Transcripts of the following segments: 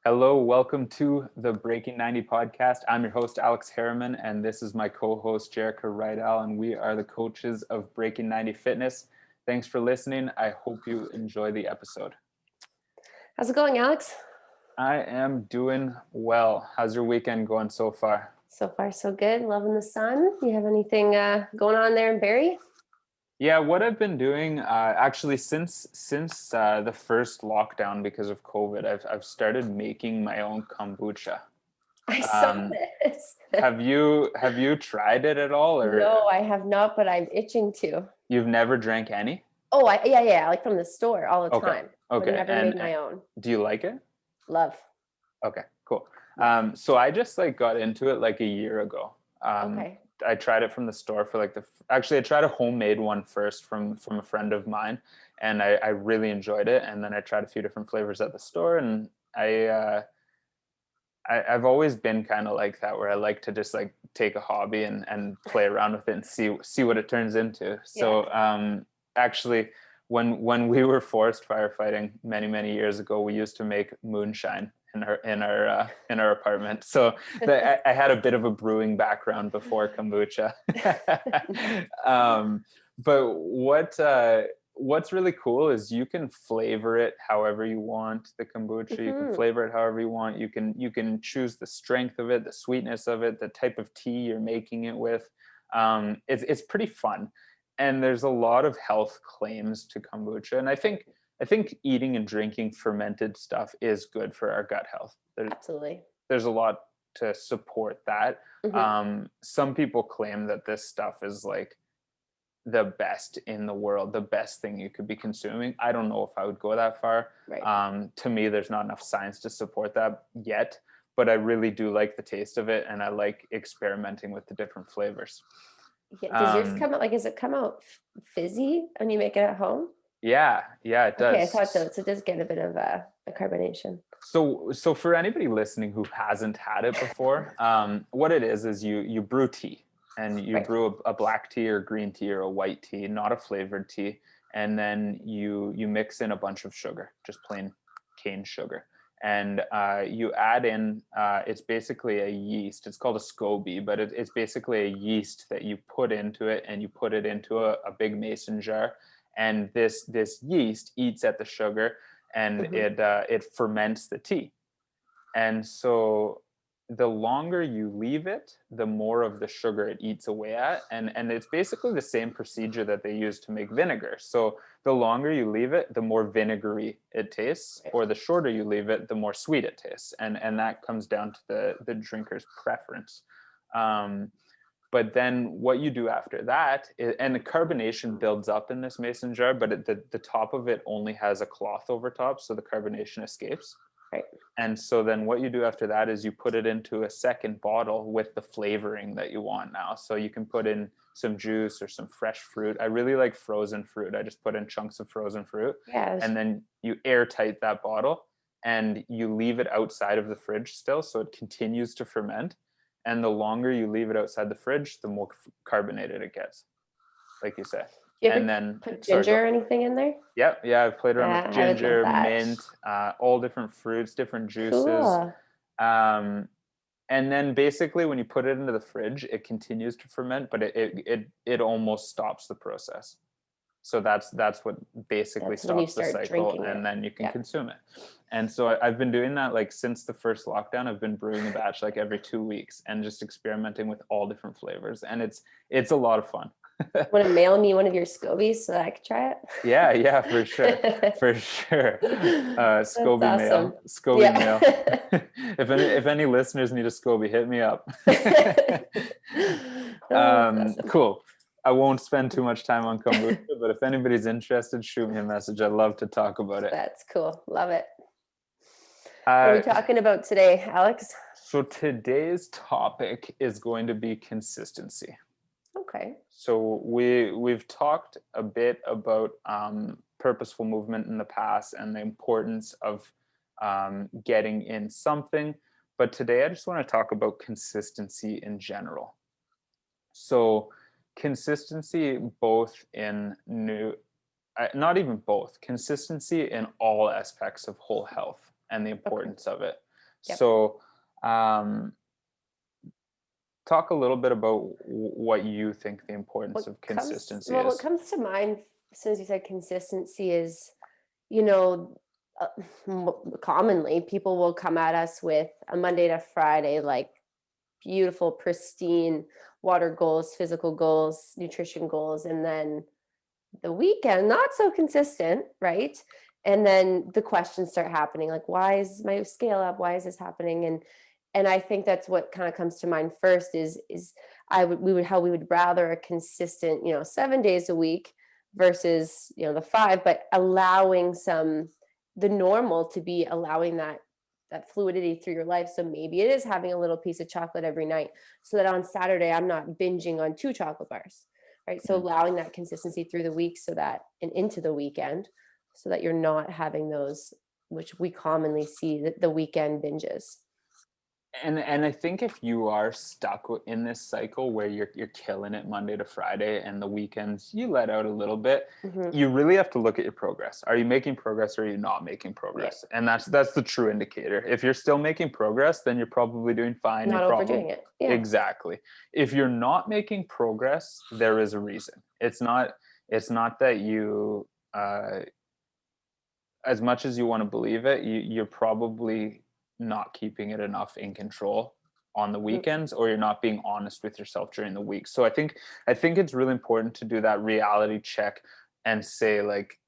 Hello, welcome to the Breaking 90 podcast. I'm your host, Alex Harriman, and this is my co-host, Jerrika and Alex, and we are the coaches of Breaking 90 Fitness. Thanks for listening. I hope you enjoy the episode. How's it going, Alex? I am doing well. How's your weekend going so far? So far, so good. Loving the sun. You have anything going on there in Barrie? Yeah, what I've been doing actually since the first lockdown because of COVID, I've started making my own kombucha. I saw this. Have you tried it at all, or No, I have not, but I'm itching to. you've never drank any? Oh, yeah, like from the store all the time. Okay. But never made my own. Do you like it? Love. Okay, cool. So I just got into it like a year ago. Okay. I tried it from the store for actually I tried a homemade one first from a friend of mine, and I really enjoyed it. And then I tried a few different flavors at the store, and I've always been kind of like that, where I like to just take a hobby and play around with it and see what it turns into. So actually, when we were forest firefighting many years ago, we used to make moonshine in our apartment. So I had a bit of a brewing background before kombucha. But what's really cool is you can flavor it however you want. The kombucha, you can flavor it however you want. You can choose the strength of it, the sweetness of it, the type of tea you're making it with. It's pretty fun, and there's a lot of health claims to kombucha, and I think eating and drinking fermented stuff is good for our gut health. Absolutely. There's a lot to support that. Some people claim that this stuff is like the best in the world, the best thing you could be consuming. I don't know if I would go that far. Right. To me, there's not enough science to support that yet, but I really do like the taste of it, and I like experimenting with the different flavors. Yeah. Does yours come out does it come out fizzy when you make it at home? Yeah, it does. Okay, I thought so. So it does get a bit of a carbonation. So for anybody listening who hasn't had it before, what it is you brew tea, and you brew a black tea or green tea or a white tea, not a flavored tea, and then you mix in a bunch of sugar, just plain cane sugar, and you add in it's basically a yeast. It's called a SCOBY, but it's basically a yeast that you put into it, and you put it into a big mason jar, and this yeast eats at the sugar, and it ferments the tea. And so the longer you leave it, the more of the sugar it eats away at. And it's basically the same procedure that they use to make vinegar. So the longer you leave it, the more vinegary it tastes, or the shorter you leave it, the more sweet it tastes. And that comes down to the drinker's preference. But then what you do after that, and the carbonation builds up in this mason jar, but the top of it only has a cloth over top, so the carbonation escapes. Right. And so then what you do after that is you put it into a second bottle with the flavoring that you want now. So you can put in some juice or some fresh fruit. I really like frozen fruit. I just put in chunks of frozen fruit. Yeah. And then you airtight that bottle, and you leave it outside of the fridge still, so it continues to ferment. And the longer you leave it outside the fridge, the more carbonated it gets, like you said. Do you ever And then put ginger or anything in there? Yeah, I've played around with ginger, mint, all different fruits, different juices. Cool. And then basically when you put it into the fridge, it continues to ferment, but it almost stops the process. So that's what basically stops the cycle, and then you can consume it. And so I've been doing that since the first lockdown. I've been brewing a batch every 2 weeks and just experimenting with all different flavors, and it's a lot of fun. Want to mail me one of your SCOBYs so that I could try it? Yeah, for sure. SCOBY awesome. mail. SCOBY mail. If any listeners need a SCOBY, hit me up. Awesome. Cool. I won't spend too much time on kombucha, but if anybody's interested, shoot me a message. I'd love to talk about it. That's cool. Love it. What are we talking about today, Alex? So today's topic is going to be consistency. Okay. So we've talked a bit about purposeful movement in the past and the importance of getting in something. But today I just want to talk about consistency in general. So consistency both in consistency in all aspects of whole health and the importance of it. Yep. So talk a little bit about what you think the importance of consistency What is. comes to mind as soon as you said consistency is, you know, commonly people will come at us with a Monday to Friday, like beautiful, pristine water goals, physical goals, nutrition goals, and then the weekend, not so consistent, right? And then the questions start happening, like, why is my scale up? Why is this happening? And I think that's what kind of comes to mind first is how we would rather a consistent, 7 days a week versus, the five, but allowing the normal to be allowing that fluidity through your life. So maybe it is having a little piece of chocolate every night so that on Saturday I'm not binging on two chocolate bars, right? So Mm. allowing that consistency through the week and into the weekend so that you're not having those, which we commonly see, the weekend binges. And I think if you are stuck in this cycle where you're killing it Monday to Friday and the weekends you let out a little bit, Hmm. you really have to look at your progress. Are you making progress or are you not making Yeah. progress? And that's the true indicator. If you're still making progress, then you're probably doing fine. You're Not probably overdoing it. Yeah. exactly. If you're not making progress, there is a reason. It's not that you as much as you want to believe it, you're probably not keeping it enough in control on the Mhm. weekends, or you're not being honest with yourself during the week. So I think it's really important to do that reality check and say, like,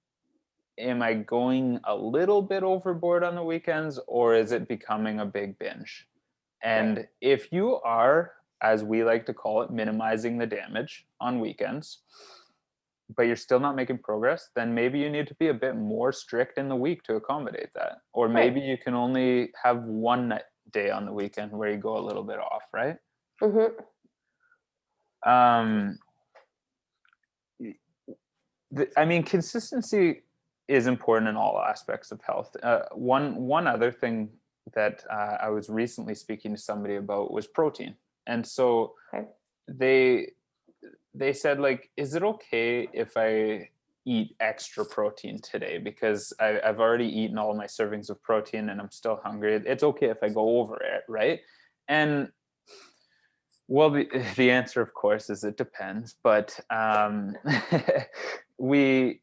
am I going a little bit overboard on the weekends, or is it becoming a big binge? Right. And if you are, as we like to call it, minimizing the damage on weekends, but you're still not making progress, then maybe you need to be a bit more strict in the week to accommodate that. Or Right. maybe you can only have one day on the weekend where you go a little bit off, right? Hmm. Um, I mean, consistency is important in all aspects of health. One other thing that I was recently speaking to somebody about was protein, and so Okay. they they said, like, is it okay if I eat extra protein today because I've already eaten all my servings of protein and I'm still hungry? It's okay if I go over it, right? And well, the answer, of course, is it depends. But we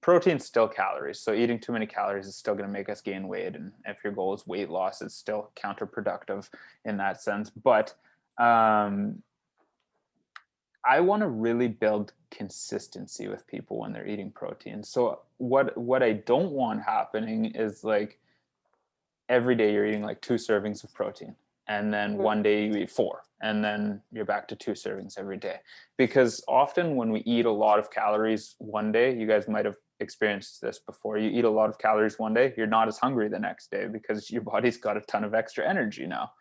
protein's still calories, so eating too many calories is still going to make us gain weight. And if your goal is weight loss, it's still counterproductive in that sense. But um, I want to really build consistency with people when they're eating protein. So what I don't want happening is, like, every day you're eating like two servings of protein, and then Hmm. one day you eat four, and then you're back to two servings every day. Because often when we eat a lot of calories one day, you guys might have experienced this before, you eat a lot of calories one day, you're not as hungry the next day because your body's got a ton of extra energy now.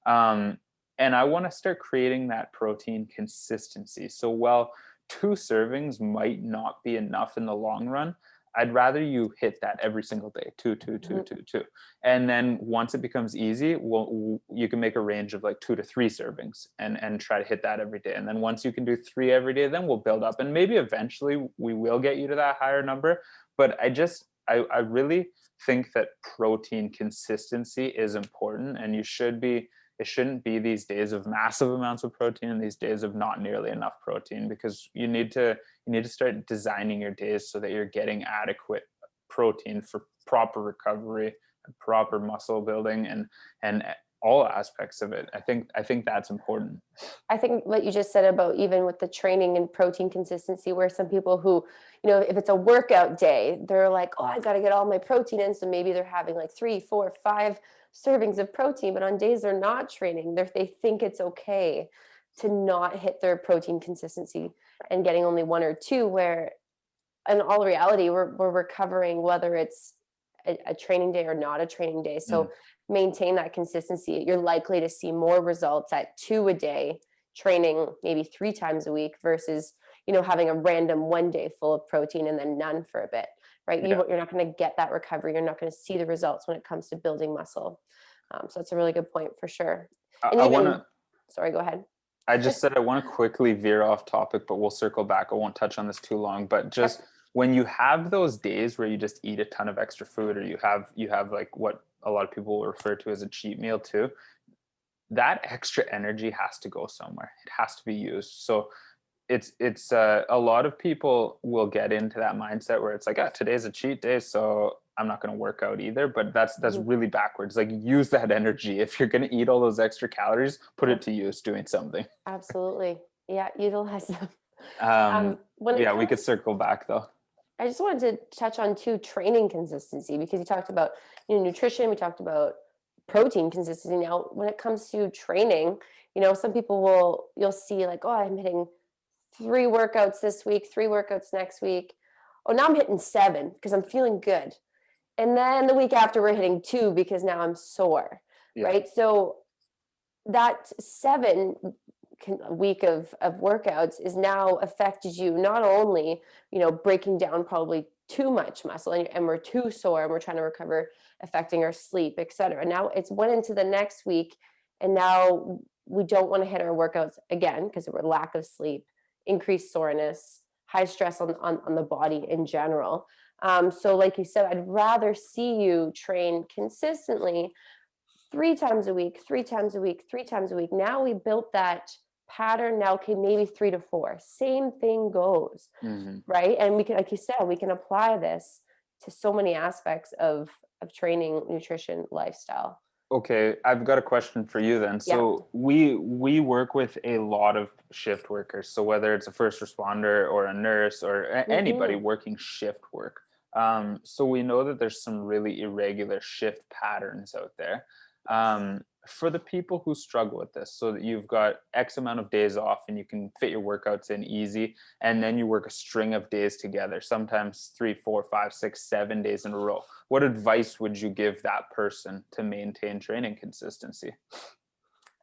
um, and I want to start creating that protein consistency. So while two servings might not be enough in the long run, I'd rather you hit that every single day, two, two, two, Hmm. two, two. And then once it becomes easy, you can make a range of like 2 to 3 servings and try to hit that every day. And then once you can do 3 every day, then we'll build up. And maybe eventually we will get you to that higher number. But I really think that protein consistency is important, and it shouldn't be these days of massive amounts of protein and these days of not nearly enough protein, because you need to start designing your days so that you're getting adequate protein for proper recovery, proper muscle building, and all aspects of it. I think that's important. I think what you just said about even with the training and protein consistency, where some people who, if it's a workout day, they're like, oh, I got to get all my protein in. So maybe they're having like 3, 4, 5 servings of protein, but on days they're not training, they think it's okay to not hit their protein consistency and getting only one or two, where in all reality, we're recovering whether it's a training day or not a training day. Mm, So maintain that consistency. You're likely to see more results at two a day, training maybe 3 times a week versus having a random one day full of protein and then none for a bit, right? yeah. You're not going to get that recovery. You're not going to see the results when it comes to building muscle. So that's a really good point for sure. I, And I want to even, sorry, go ahead. I just said I want to quickly veer off topic, but we'll circle back. I won't touch on this too long, but just Yep. when you have those days where you just eat a ton of extra food, or you have like what a lot of people refer to as a cheat meal too, that extra energy has to go somewhere. It has to be used. So it's a lot of people will get into that mindset where it's like, today's a cheat day, so I'm not going to work out either. But that's really backwards. Like, use that energy. If you're going to eat all those extra calories, put it to use doing something. Absolutely. Yeah, utilize them. When it Yeah, we could comes, circle back though. I just wanted to touch on too, training consistency, because you talked about, nutrition, we talked about protein consistency. Now, when it comes to training, some people you'll see like, oh, I'm hitting 3 workouts this week, 3 workouts next week. Oh, now I'm hitting 7 because I'm feeling good. And then the week after we're hitting 2 because now I'm sore, right? So that 7 week of workouts is now affected you, not only, breaking down probably too much muscle, and we're too sore and we're trying to recover, affecting our sleep, etc. Now it's went into the next week, and now we don't want to hit our workouts again because of our lack of sleep, increased soreness, high stress on the body in general. So like you said, I'd rather see you train consistently 3 times a week, 3 times a week, 3 times a week. Now we built that pattern. Now, okay, maybe 3 to 4. Same thing goes, right? And we can, like you said, we can apply this to so many aspects of training, nutrition, lifestyle. Okay, I've got a question for you then. Yeah. So we work with a lot of shift workers. So whether it's a first responder or a nurse or anybody working shift work. So we know that there's some really irregular shift patterns out there. For the people who struggle with this, so that you've got X amount of days off and you can fit your workouts in easy, and then you work a string of days together, sometimes 3, 4, 5, 6, 7 days in a row. What advice would you give that person to maintain training consistency?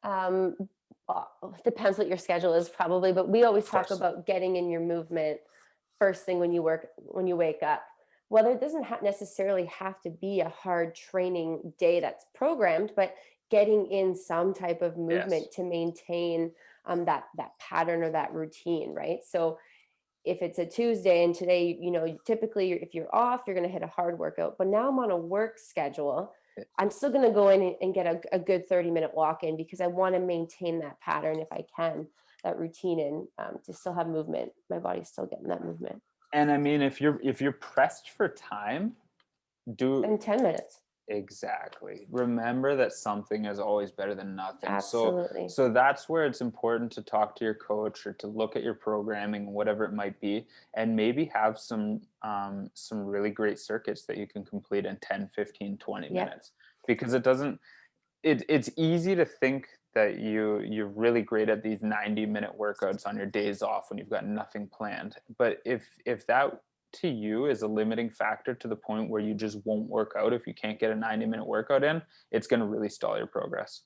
Depends what your schedule is, probably, but we always talk about getting in your movement first thing when you wake up. Whether it doesn't necessarily have to be a hard training day that's programmed, but getting in some type of movement to maintain that pattern or that routine, right? So if it's a Tuesday and today, typically if you're off, you're going to hit a hard workout. But now I'm on a work schedule. I'm still going to go in and get a good 30-minute walk in because I want to maintain that pattern if I can, that routine in, to still have movement. My body's still getting that movement. And I mean, if you're pressed for time, do in 10 minutes. Exactly. Remember that something is always better than nothing. Absolutely. So that's where it's important to talk to your coach or to look at your programming, whatever it might be, and maybe have some really great circuits that you can complete in 10, 15, 20 minutes. Because it's easy to think that you're really great at these 90-minute workouts on your days off when you've got nothing planned. But if that to you is a limiting factor to the point where you just won't work out if you can't get a 90-minute workout in, it's going to really stall your progress.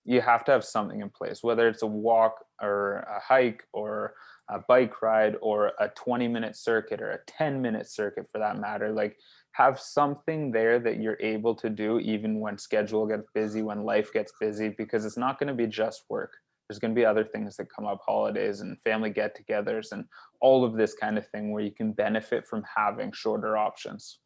You have to have something in place, whether it's a walk or a hike or a bike ride or a 20-minute circuit or a 10-minute circuit for that matter. Like, have something there that you're able to do even when schedule gets busy, when life gets busy, because it's not going to be just work. There's going to be other things that come up, holidays and family get-togethers and all of this kind of thing where you can benefit from having shorter options.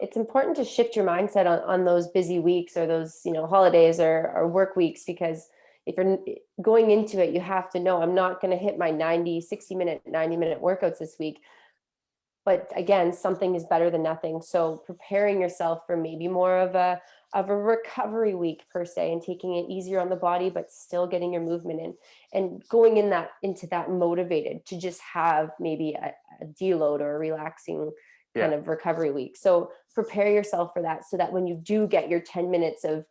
It's important to shift your mindset on those busy weeks or those, holidays or work weeks, because if you're going into it, you have to know I'm not going to hit my 60-minute, 90-minute workouts this week. But again, something is better than nothing. So preparing yourself for maybe more of a recovery week per se, and taking it easier on the body, but still getting your movement in and going into that motivated to just have maybe a deload or a relaxing kind of recovery week. So prepare yourself for that, so that when you do get your 10 minutes of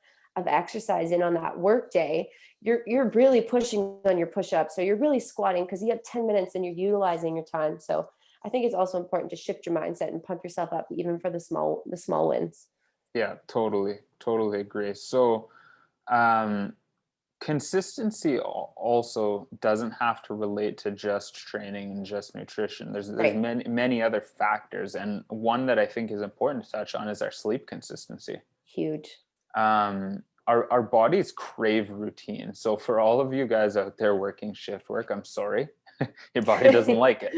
exercise in on that work day, you're really pushing on your push-ups, so you're really squatting because you have 10 minutes and you're utilizing your time. So I think it's also important to shift your mindset and pump yourself up even for the small wins. Yeah, totally agree. So consistency also doesn't have to relate to just training and just nutrition. There's many other factors, and one that I think is important to touch on is our sleep consistency. Huge. Our bodies crave routine. So for all of you guys out there working shift work, I'm sorry. your body doesn't like it.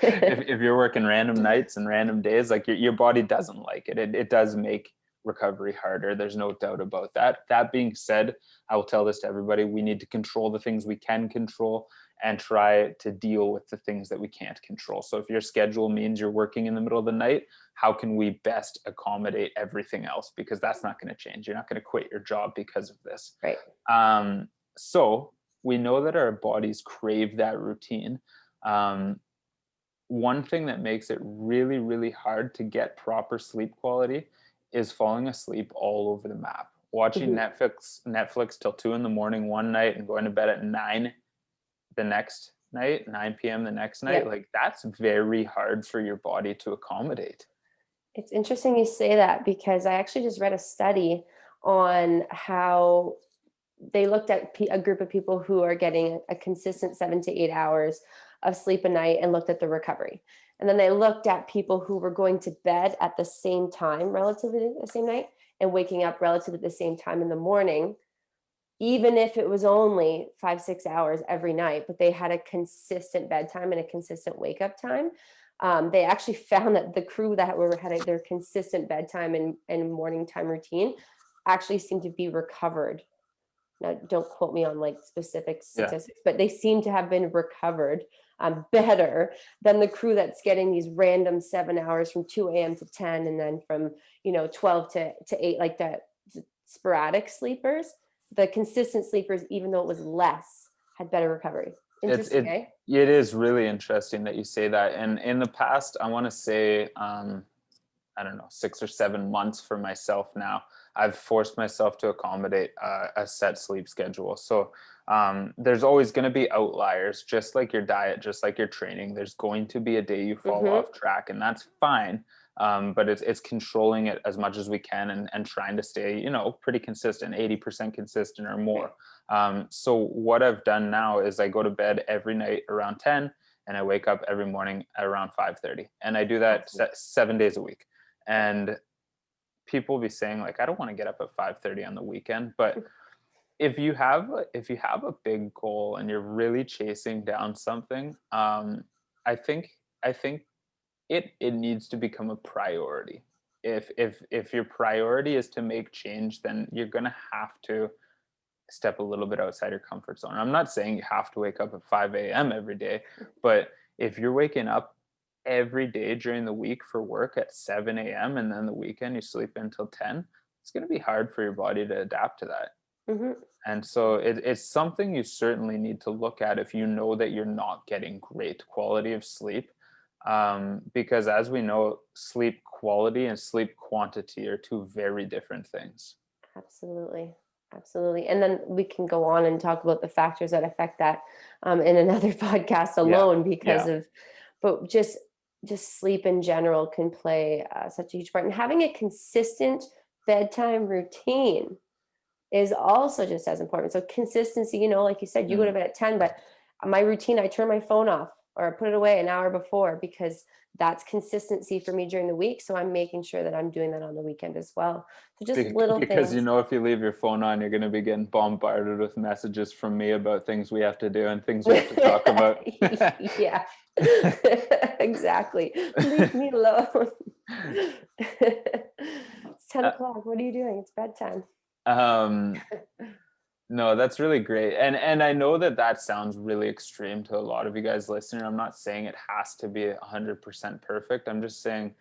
If you're working random nights and random days, like your body doesn't like it. It does make recovery harder. There's no doubt about that. That being said, I will tell this to everybody. We need to control the things we can control and try to deal with the things that we can't control. So if your schedule means you're working in the middle of the night, how can we best accommodate everything else? Because that's not going to change. You're not going to quit your job because of this. Right. So we know that our bodies crave that routine. One thing that makes it really, really hard to get proper sleep quality is falling asleep all over the map. Watching Netflix till 2 a.m. one night and going to bed at 9 the next night, 9 p.m. the next night. Yeah. Like that's very hard for your body to accommodate. It's interesting you say that, because I actually just read a study on how they looked at a group of people who are getting a consistent 7 to 8 hours of sleep a night and looked at the recovery. And then they looked at people who were going to bed at the same time, relatively the same night, and waking up relatively the same time in the morning, even if it was only 5-6 hours every night, but they had a consistent bedtime and a consistent wake up time. They actually found that the crew that had their consistent bedtime and morning time routine actually seemed to be recovered. Now, don't quote me on like specific statistics, but they seem to have been recovered better than the crew that's getting these random 7 hours from 2 a.m. to 10, and then from 12 to 8, like the sporadic sleepers. The consistent sleepers, even though it was less, had better recovery. Interesting, eh? It is really interesting that you say that. And in the past, I want to say, I don't know, 6 or 7 months for myself now, I've forced myself to accommodate a set sleep schedule. So there's always going to be outliers, just like your diet, just like your training. There's going to be a day you fall off track, and that's fine. But it's controlling it as much as we can and trying to stay, pretty consistent, 80% consistent or more. So what I've done now is I go to bed every night around 10 and I wake up every morning at around 5:30, and I do that 7 days a week. And people will be saying like, I don't want to get up at 5:30 on the weekend, but if you have a big goal and you're really chasing down something, I think it needs to become a priority. If your priority is to make change, then you're gonna have to step a little bit outside your comfort zone. I'm not saying you have to wake up at 5 a.m. every day, but if you're waking up every day during the week for work at 7 a.m. and then the weekend you sleep until 10, it's going to be hard for your body to adapt to that. And so it's something you certainly need to look at if you know that you're not getting great quality of sleep. Because as we know, sleep quality and sleep quantity are two very different things. Absolutely. And then we can go on and talk about the factors that affect that in another podcast alone, but just sleep in general can play such a huge part. And having a consistent bedtime routine is also just as important. So consistency, like you said, you go to bed at 10, but my routine, I turn my phone off or put it away an hour before, because that's consistency for me during the week. So I'm making sure that I'm doing that on the weekend as well. So just little because things. if you leave your phone on, you're going to be getting bombarded with messages from me about things we have to do and things we have to talk about. Yeah, exactly. Leave me alone. It's 10 o'clock. What are you doing? It's bedtime. No, that's really great. And I know that sounds really extreme to a lot of you guys listening. I'm not saying it has to be 100% perfect. I'm just saying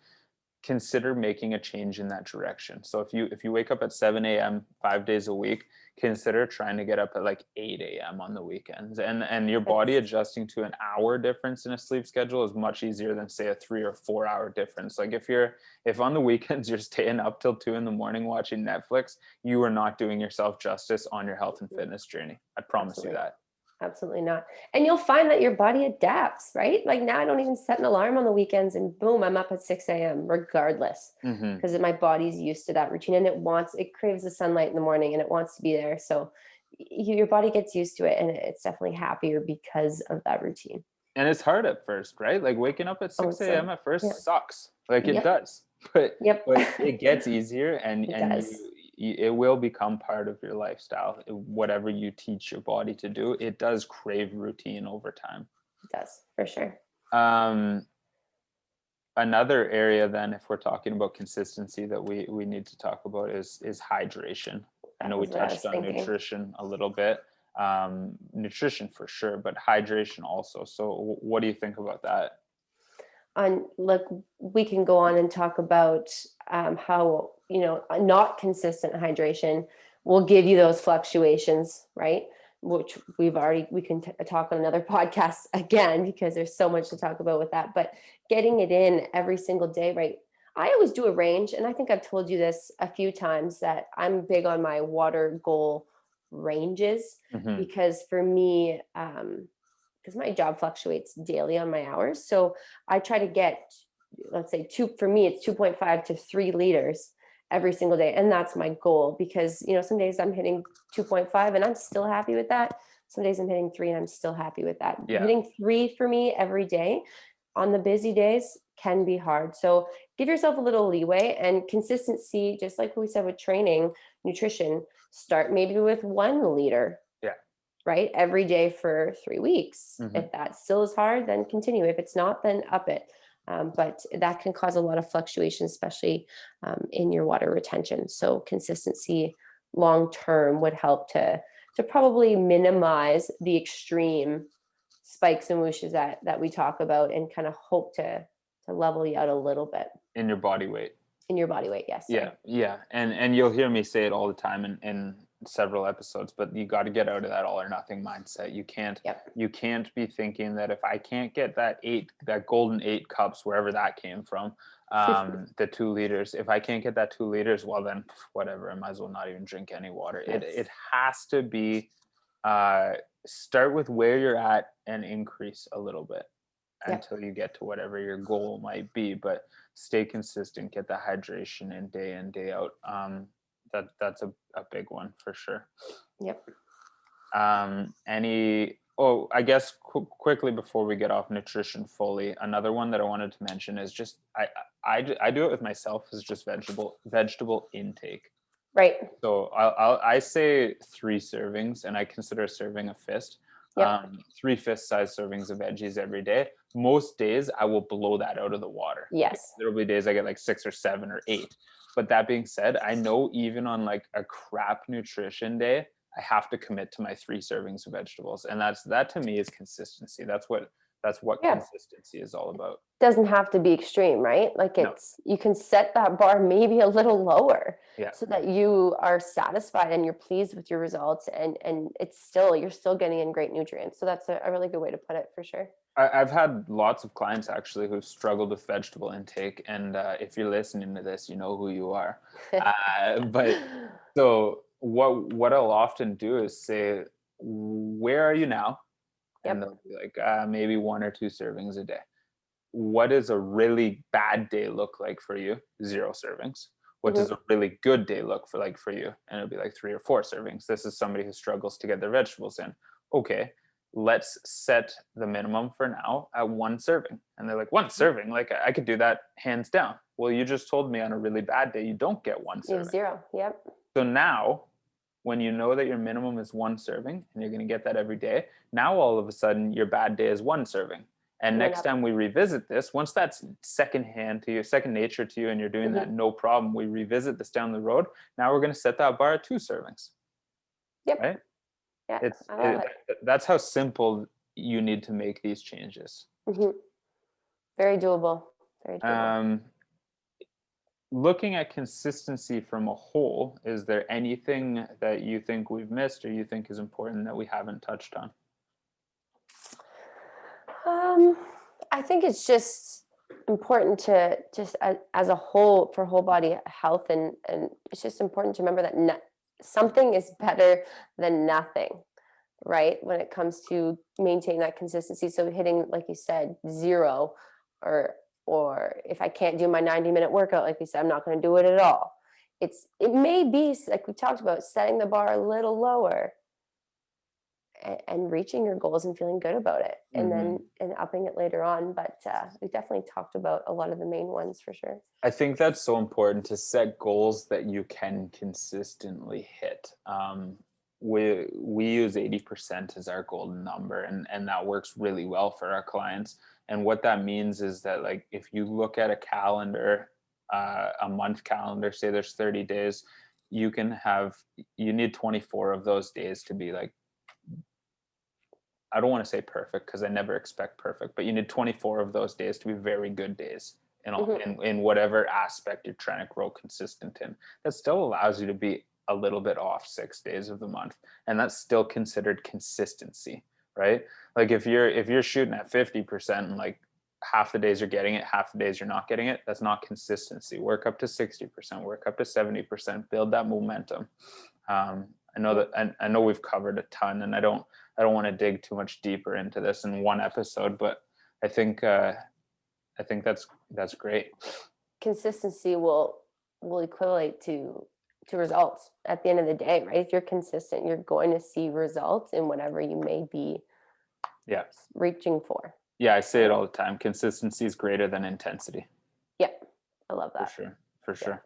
consider making a change in that direction. So if you wake up at 7 a.m. 5 days a week, consider trying to get up at like 8 a.m. on the weekends. And your body adjusting to an hour difference in a sleep schedule is much easier than say a 3 or 4 hour difference. Like if on the weekends you're staying up till 2 a.m. watching Netflix, you are not doing yourself justice on your health and fitness journey. I promise you that. Absolutely not. And you'll find that your body adapts, right? Like now I don't even set an alarm on the weekends and boom, I'm up at 6 a.m. regardless, because my body's used to that routine and it craves the sunlight in the morning and it wants to be there. So your body gets used to it and it's definitely happier because of that routine. And it's hard at first, right? Like waking up at 6 a.m. at first sucks. Like it does, but it gets easier and it will become part of your lifestyle. Whatever you teach your body to do, it does crave routine over time. It does, for sure. Another area then, if we're talking about consistency, that we need to talk about is hydration. I know we touched on nutrition a little bit, nutrition for sure, but hydration also. So what do you think about that? Look, we can go on and talk about how, not consistent hydration will give you those fluctuations, right? Which we can talk on another podcast again, because there's so much to talk about with that. But getting it in every single day, right? I always do a range, and I think I've told you this a few times, that I'm big on my water goal ranges, because for me, because my job fluctuates daily on my hours. So I try to get, let's say for me, it's 2.5 to 3 liters every single day. And that's my goal, because, some days I'm hitting 2.5 and I'm still happy with that. Some days I'm hitting 3 and I'm still happy with that. Yeah. Hitting 3 for me every day on the busy days can be hard. So give yourself a little leeway, and consistency, just like we said with training, nutrition, start maybe with 1 liter. Right? Every day for 3 weeks. If that still is hard, then continue. If it's not, then up it. But that can cause a lot of fluctuation, especially in your water retention. So consistency long-term would help to probably minimize the extreme spikes and whooshes that we talk about, and kind of hope to level you out a little bit. In your body weight. In your body weight, yes. Yeah, yeah. And you'll hear me say it all the time in several episodes, but you got to get out of that all or nothing mindset. You can't be thinking that if I can't get that golden 8 cups, wherever that came from, the 2 liters, if I can't get that 2 liters, well then whatever, I might as well not even drink any water. It has to be start with where you're at and increase a little bit until you get to whatever your goal might be, but stay consistent, get the hydration in day out. That's a big one for sure. Yep. I guess quickly before we get off nutrition fully, another one that I wanted to mention is just I do it with myself, is just vegetable intake. Right. So I say 3 servings, and I consider a serving a fist. 3 fist size servings of veggies every day. Most days I will blow that out of the water. Yes. There'll be days I get like 6 or 7 or 8. But that being said, I know even on like a crap nutrition day, I have to commit to my 3 servings of vegetables. And that to me is consistency. That's what consistency is all about. Doesn't have to be extreme, right? Like you can set that bar maybe a little lower, so that you are satisfied and you're pleased with your results, and you're still getting in great nutrients. So that's a really good way to put it, for sure. I've had lots of clients actually who've struggled with vegetable intake, and if you're listening to this, you know who you are. But so what I'll often do is say, where are you now? And they'll be like, maybe 1 or 2 servings a day. What does a really bad day look like for you? 0 servings. What does a really good day look for you? And it'll be like 3 or 4 servings. This is somebody who struggles to get their vegetables in. Okay, let's set the minimum for now at 1 serving. And they're like, 1 serving? Like I could do that hands down. Well, you just told me on a really bad day, you don't get 1 serving. You have 0, yep. So now, when you know that your minimum is 1 serving and you're going to get that every day, now all of a sudden your bad day is 1 serving. And next time we revisit this, once that's second nature to you, and you're doing that, no problem. We revisit this down the road. Now we're going to set that bar at 2 servings. Yep. Right? Yeah. That's how simple you need to make these changes. Very doable. Very doable. Looking at consistency from a whole, is there anything that you think we've missed or you think is important that we haven't touched on? I think it's just important to as a whole, for whole body health, and it's just important to remember that something is better than nothing, right? When it comes to maintaining that consistency. So hitting, like you said, 0, or if I can't do my 90-minute workout, like we said, I'm not going to do it at all. It may be, like we talked about, setting the bar a little lower and reaching your goals and feeling good about it, and then upping it later on. But we definitely talked about a lot of the main ones, for sure. I think that's so important, to set goals that you can consistently hit. we use 80% as our golden number, and that works really well for our clients. And what that means is that, like, if you look at a calendar, a month calendar, say there's 30 days, you need 24 of those days to be like, I don't want to say perfect because I never expect perfect, but you need 24 of those days to be very good days in whatever aspect you're trying to grow consistent in. That still allows you to be a little bit off 6 days of the month, and that's still considered consistency, right? Like if you're shooting at 50% and like half the days you're getting it, half the days you're not getting it, that's not consistency. Work up to 60%, work up to 70%, build that momentum. I know we've covered a ton, and I don't want to dig too much deeper into this in one episode, but I think that's great. Consistency will equate to results at the end of the day, right? If you're consistent, you're going to see results in whatever you may be reaching for. Yeah, I say it all the time. Consistency is greater than intensity. Yeah, I love that. For sure.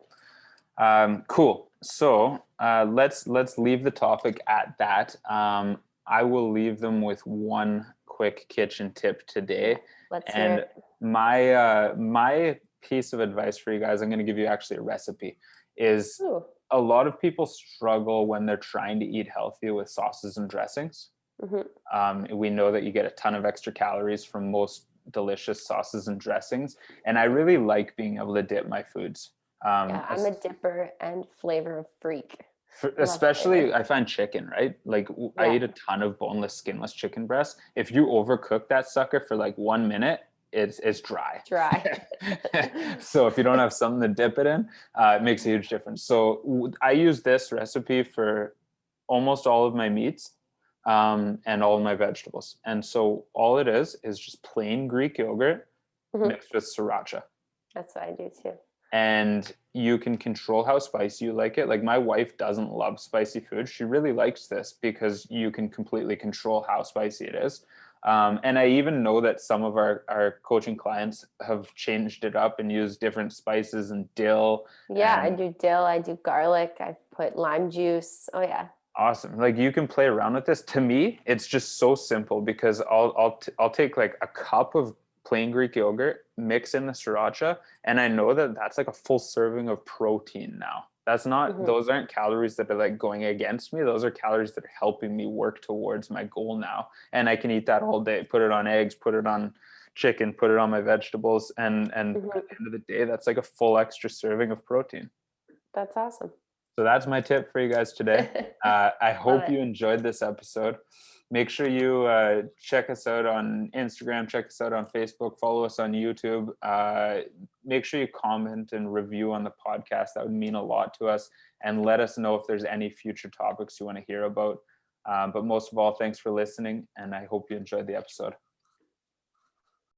Cool. So let's leave the topic at that. I will leave them with one quick kitchen tip today. Let's hear it. My piece of advice for you guys, I'm going to give you actually a recipe, is a lot of people struggle when they're trying to eat healthy with sauces and dressings. We know that you get a ton of extra calories from most delicious sauces and dressings, and I really like being able to dip my foods. I'm a dipper and flavor freak. Especially I find chicken, right? Like I eat a ton of boneless, skinless chicken breasts. If you overcook that sucker for like 1 minute, it's dry. So if you don't have something to dip it in, it makes a huge difference. So I use this recipe for almost all of my meats and all of my vegetables. And so all it is just plain Greek yogurt mixed with sriracha. That's what I do too. And you can control how spicy you like it. Like my wife doesn't love spicy food. She really likes this because you can completely control how spicy it is. And I even know that some of our coaching clients have changed it up and used different spices and dill. Yeah, I do dill. I do garlic. I put lime juice. Oh yeah. Awesome. Like you can play around with this. To me, it's just so simple because I'll take like a cup of plain Greek yogurt, mix in the sriracha, and I know that that's like a full serving of protein now. That's not, those aren't calories that are like going against me. Those are calories that are helping me work towards my goal now. And I can eat that all day, put it on eggs, put it on chicken, put it on my vegetables. And at the end of the day, that's like a full extra serving of protein. That's awesome. So that's my tip for you guys today. I hope you enjoyed this episode. Make sure you check us out on Instagram, check us out on Facebook, follow us on YouTube. Make sure you comment and review on the podcast. That would mean a lot to us. And let us know if there's any future topics you want to hear about. But most of all, thanks for listening. And I hope you enjoyed the episode.